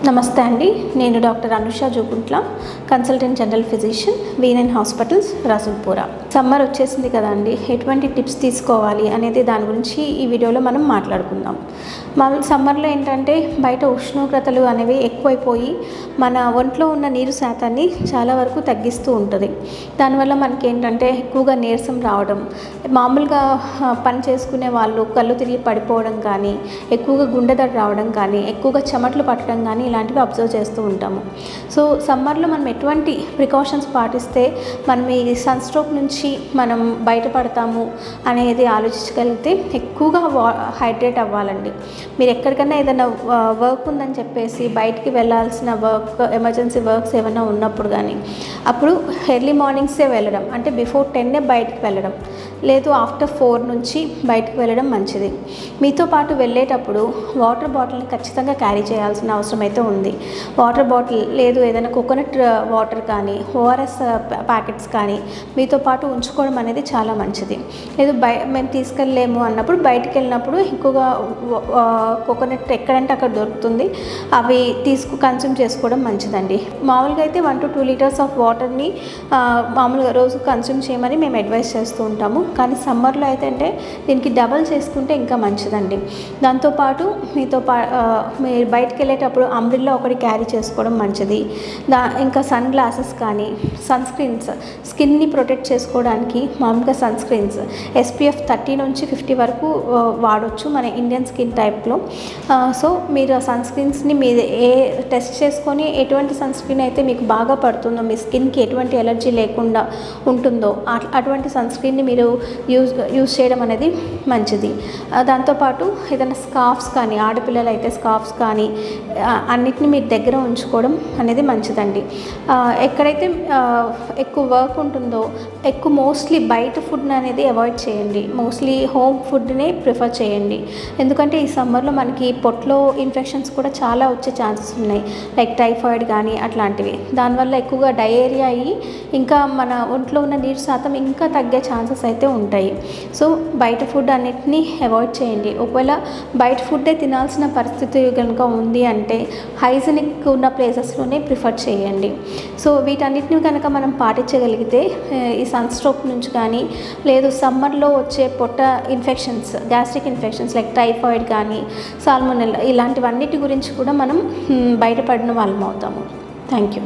నమస్తే అండి. నేను doctor Anusha Joguntla, consultant general physician, వీనెన్ హాస్పిటల్స్, రసూల్పురా. సమ్మర్ వచ్చేసింది కదా అండి, ఎటువంటి టిప్స్ తీసుకోవాలి అనేది దాని గురించి ఈ వీడియోలో మనం మాట్లాడుకుందాం. మన సమ్మర్లో ఏంటంటే బయట ఉష్ణోగ్రతలు అనేవి ఎక్కువైపోయి మన ఒంట్లో ఉన్న నీరు శాతాన్ని చాలా వరకు తగ్గిస్తూ ఉంటుంది. దానివల్ల మనకి ఏంటంటే ఎక్కువగా నీరసం రావడం, మామూలుగా పని చేసుకునే వాళ్ళు కళ్ళు తిరిగి పడిపోవడం కానీ, ఎక్కువగా గుండె దడ రావడం కానీ, ఎక్కువగా చెమటలు పట్టడం కానీ ఇలాంటివి అబ్జర్వ్ చేస్తూ ఉంటాము. సో సమ్మర్లో మనం ఎటువంటి ప్రికాషన్స్ పాటిస్తే మనం ఈ సన్ స్ట్రోక్ నుంచి మనం బయటపడతాము అనేది ఆలోచించగలిగితే ఎక్కువగా హైడ్రేట్ అవ్వాలండి. మీరు ఎక్కడికైనా ఏదైనా వర్క్ ఉందని చెప్పేసి బయటికి వెళ్ళాల్సిన వర్క్, ఎమర్జెన్సీ వర్క్స్ ఏమైనా ఉన్నప్పుడు కానీ అప్పుడు ఎర్లీ మార్నింగ్సే వెళ్ళడం, అంటే బిఫోర్ 10 బయటికి వెళ్ళడం, లేదు ఆఫ్టర్ 4 నుంచి బయటకు వెళ్ళడం మంచిది. మీతో పాటు వెళ్ళేటప్పుడు వాటర్ బాటిల్ని ఖచ్చితంగా క్యారీ చేయాల్సిన అవసరం అయితే ఉంది. వాటర్ బాటిల్ లేదు ఏదైనా కోకోనట్ వాటర్ కానీ, ఓఆర్ఎస్ ప్యాకెట్స్ కానీ మీతో పాటు ఉంచుకోవడం అనేది చాలా మంచిది. లేదు మేము తీసుకెళ్ళలేము అన్నప్పుడు బయటికి వెళ్ళినప్పుడు ఎక్కువగా కోకోనట్ ఎక్కడంటే అక్కడ దొరుకుతుంది, అవి కన్జ్యూమ్ చేసుకోవడం మంచిదండి. మామూలుగా అయితే 1 to 2 లీటర్స్ ఆఫ్ వాటర్ని మామూలుగా రోజు కన్జ్యూమ్ చేయమని మేము అడ్వైస్ చేస్తూ ఉంటాము. కానీ సమ్మర్లో అయితే అంటే దీనికి డబల్ చేసుకుంటే ఇంకా మంచిదండి. దాంతోపాటు మీరు బయటకు వెళ్ళేటప్పుడు అంబ్రిల్లా ఒకటి క్యారీ చేసుకోవడం మంచిది. ఇంకా సన్ గ్లాసెస్ కానీ, సన్ స్క్రీన్స్, స్కిన్ని ప్రొటెక్ట్ చేసుకోవడానికి మామూలుగా సన్ స్క్రీన్స్ SPF 30 నుంచి 50 వరకు వాడవచ్చు మన ఇండియన్ స్కిన్ టైప్లో. సో మీరు ఆ సన్ స్క్రీన్స్ని మీరు టెస్ట్ చేసుకొని ఎటువంటి సన్ స్క్రీన్ అయితే మీకు బాగా పడుతుందో, మీ స్కిన్కి ఎటువంటి ఎలర్జీ లేకుండా ఉంటుందో అటువంటి సన్ స్క్రీన్ని మీరు యూజ్ చేయడం అనేది మంచిది. దాంతోపాటు ఏదైనా స్కార్ఫ్స్ కానీ, ఆడపిల్లలు అయితే స్కార్ఫ్స్ కానీ అన్నిటిని మీరు దగ్గర ఉంచుకోవడం అనేది మంచిదండి. ఎక్కడైతే ఎక్కువ వర్క్ ఉంటుందో మోస్ట్లీ బయట ఫుడ్ అనేది అవాయిడ్ చేయండి. మోస్ట్లీ హోమ్ ఫుడ్నే ప్రిఫర్ చేయండి. ఎందుకంటే ఈ సమ్మర్లో మనకి పొట్లో ఇన్ఫెక్షన్స్ కూడా చాలా వచ్చే ఛాన్సెస్ ఉన్నాయి, లైక్ టైఫాయిడ్ కానీ అట్లాంటివి. దానివల్ల ఎక్కువగా డయేరియా అయ్యి ఇంకా మన ఒంట్లో ఉన్న నీరు శాతం ఇంకా తగ్గే ఛాన్సెస్ అయితే ఉంటాయి. సో బయట ఫుడ్ అన్నిటినీ అవాయిడ్ చేయండి. ఒకవేళ బయట ఫుడ్డే తినాల్సిన పరిస్థితి కనుక ఉంది అంటే హైజీనిక్ ఉన్న ప్లేసెస్లోనే ప్రిఫర్ చేయండి. సో వీటన్నిటిని కనుక మనం పాటించగలిగితే ఈ సన్ స్ట్రోక్ నుంచి కానీ, లేదు సమ్మర్లో వచ్చే పొట్ట infections, gastric infections like typhoid కానీ, సాల్మోనెల్లా ఇలాంటివన్నిటి గురించి కూడా మనం బయటపడిన వాళ్ళం అవుతాము. Thank you.